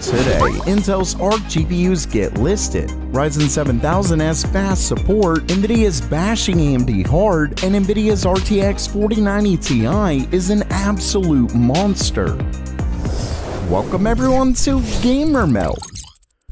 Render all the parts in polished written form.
Today, Intel's ARC GPUs get listed, Ryzen 7000 has fast support, Nvidia is bashing AMD hard, and Nvidia's RTX 4090 Ti is an absolute monster. Welcome everyone to Gamer Melt.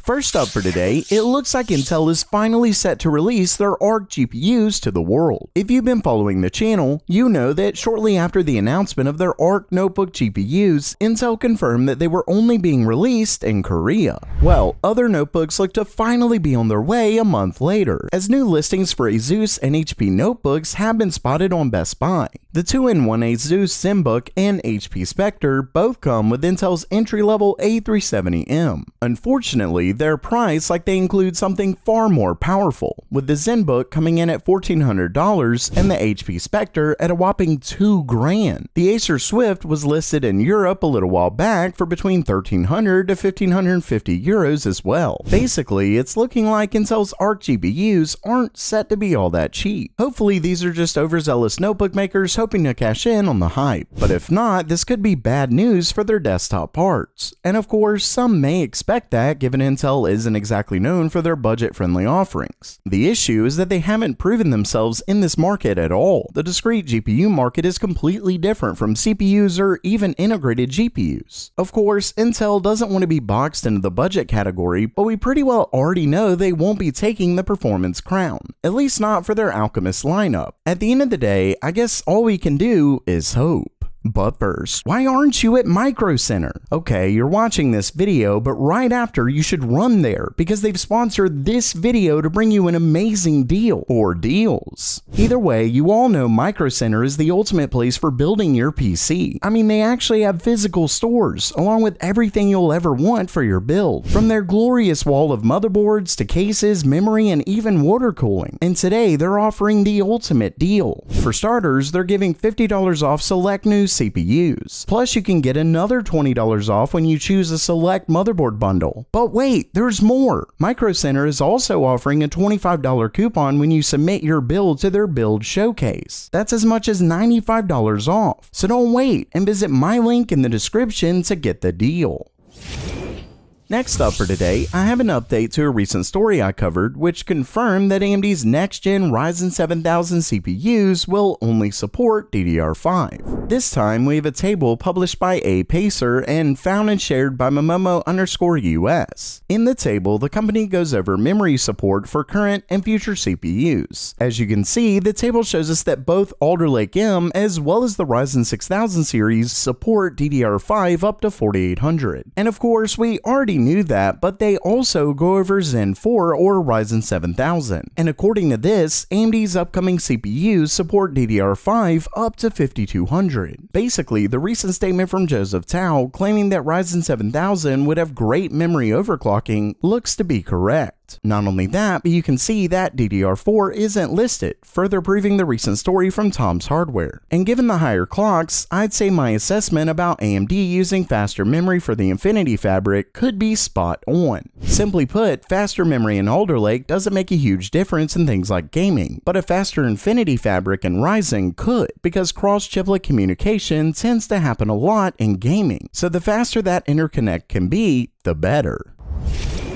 First up for today, it looks like Intel is finally set to release their ARC GPUs to the world. If you've been following the channel, you know that shortly after the announcement of their ARC notebook GPUs, Intel confirmed that they were only being released in Korea. Well, other notebooks look to finally be on their way a month later, as new listings for Asus and HP notebooks have been spotted on Best Buy. The 2-in-1 Asus ZenBook and HP Spectre both come with Intel's entry-level A370M. Unfortunately, they're priced like they include something far more powerful, with the ZenBook coming in at $1,400 and the HP Spectre at a whopping $2,000. The Acer Swift was listed in Europe a little while back for between 1,300 to 1,550 euros as well. Basically, it's looking like Intel's ARC GPUs aren't set to be all that cheap. Hopefully, these are just overzealous notebook makers hoping to cash in on the hype, but if not, this could be bad news for their desktop parts. And of course, some may expect that given Intel isn't exactly known for their budget-friendly offerings. The issue is that they haven't proven themselves in this market at all. The discrete GPU market is completely different from CPUs or even integrated GPUs. Of course, Intel doesn't want to be boxed into the budget category, but we pretty well already know they won't be taking the performance crown, at least not for their Alchemist lineup. At the end of the day, I guess all we can do is hope. But first, why aren't you at Micro Center? Okay, you're watching this video, but right after you should run there because they've sponsored this video to bring you an amazing deal or deals. Either way, you all know Micro Center is the ultimate place for building your PC. I mean, they actually have physical stores along with everything you'll ever want for your build, from their glorious wall of motherboards to cases, memory, and even water cooling. And today, they're offering the ultimate deal. For starters, they're giving $50 off select new CPUs. Plus, you can get another $20 off when you choose a select motherboard bundle. But wait, there's more! Micro Center is also offering a $25 coupon when you submit your build to their build showcase. That's as much as $95 off. So don't wait and visit my link in the description to get the deal. Next up for today, I have an update to a recent story I covered which confirmed that AMD's next-gen Ryzen 7000 CPUs will only support DDR5. This time, we have a table published by Pacer and found and shared by Momomo_US. In the table, the company goes over memory support for current and future CPUs. As you can see, the table shows us that both Alder Lake M as well as the Ryzen 6000 series support DDR5 up to 4800. And of course, we already knew that, but they also go over Zen 4 or Ryzen 7000. And according to this, AMD's upcoming CPUs support DDR5 up to 5200. Basically, the recent statement from Joseph Tao claiming that Ryzen 7000 would have great memory overclocking looks to be correct. Not only that, but you can see that DDR4 isn't listed, further proving the recent story from Tom's Hardware. And given the higher clocks, I'd say my assessment about AMD using faster memory for the Infinity Fabric could be spot on. Simply put, faster memory in Alder Lake doesn't make a huge difference in things like gaming, but a faster Infinity Fabric in Ryzen could, because cross-chiplet communication tends to happen a lot in gaming. So the faster that interconnect can be, the better.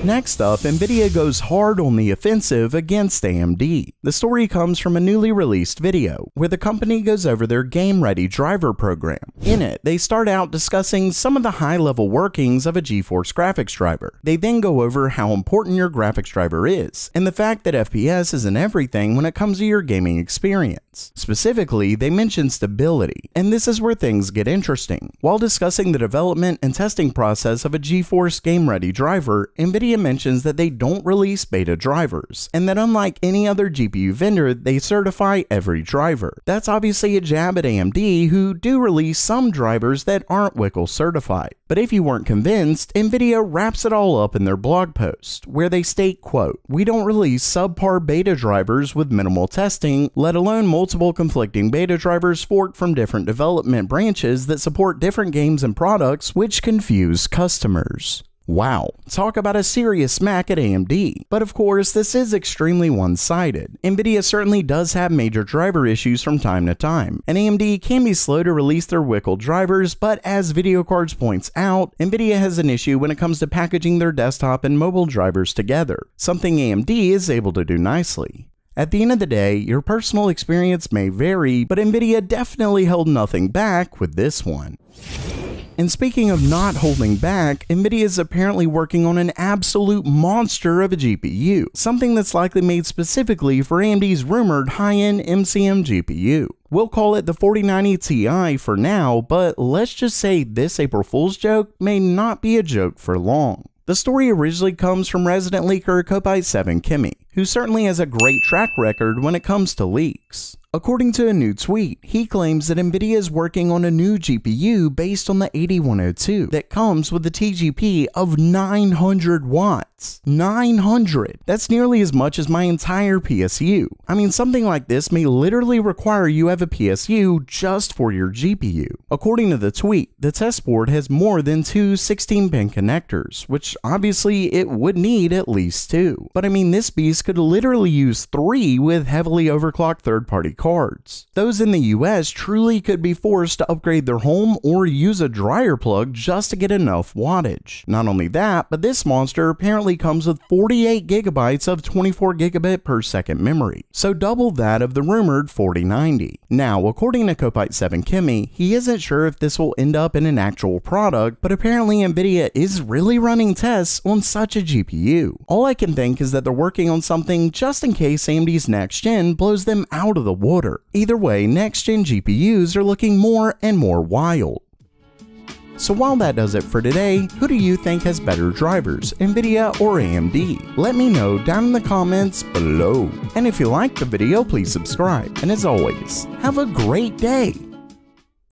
Next up, Nvidia goes hard on the offensive against AMD. The story comes from a newly released video, where the company goes over their game-ready driver program. In it, they start out discussing some of the high-level workings of a GeForce graphics driver. They then go over how important your graphics driver is, and the fact that FPS isn't everything when it comes to your gaming experience. Specifically, they mention stability, and this is where things get interesting. While discussing the development and testing process of a GeForce game-ready driver, Nvidia mentions that they don't release beta drivers, and that unlike any other GPU vendor, they certify every driver. That's obviously a jab at AMD, who do release some drivers that aren't WCL certified. But if you weren't convinced, Nvidia wraps it all up in their blog post, where they state, quote, "We don't release subpar beta drivers with minimal testing, let alone multiple conflicting beta drivers forked from different development branches that support different games and products, which confuse customers." Wow, talk about a serious smack at AMD. But of course, this is extremely one-sided. Nvidia certainly does have major driver issues from time to time, and AMD can be slow to release their WICL drivers, but as Video Cards points out, Nvidia has an issue when it comes to packaging their desktop and mobile drivers together, something AMD is able to do nicely. At the end of the day, your personal experience may vary, but Nvidia definitely held nothing back with this one. And speaking of not holding back, Nvidia is apparently working on an absolute monster of a GPU, something that's likely made specifically for AMD's rumored high-end MCM GPU. We'll call it the 4090 Ti for now, but let's just say this April Fool's joke may not be a joke for long. The story originally comes from resident leaker Kopite7Kimmy, who certainly has a great track record when it comes to leaks. According to a new tweet, he claims that Nvidia is working on a new GPU based on the 8102 that comes with a TGP of 900 watts. 900! That's nearly as much as my entire PSU. I mean, something like this may literally require you have a PSU just for your GPU. According to the tweet, the test board has more than two 16-pin connectors, which obviously it would need at least two. But I mean, this beast could literally use 3 with heavily overclocked third-party cards. Those in the US truly could be forced to upgrade their home or use a dryer plug just to get enough wattage. Not only that, but this monster apparently comes with 48 gigabytes of 24 gigabit per second memory, so double that of the rumored 4090. Now, according to Kopite7Kimmy, he isn't sure if this will end up in an actual product, but apparently Nvidia is really running tests on such a GPU. All I can think is that they're working on something just in case AMD's next gen blows them out of the water. Either way, next gen GPUs are looking more and more wild. So while that does it for today, who do you think has better drivers, Nvidia or AMD? Let me know down in the comments below. And if you liked the video, please subscribe. And as always, have a great day.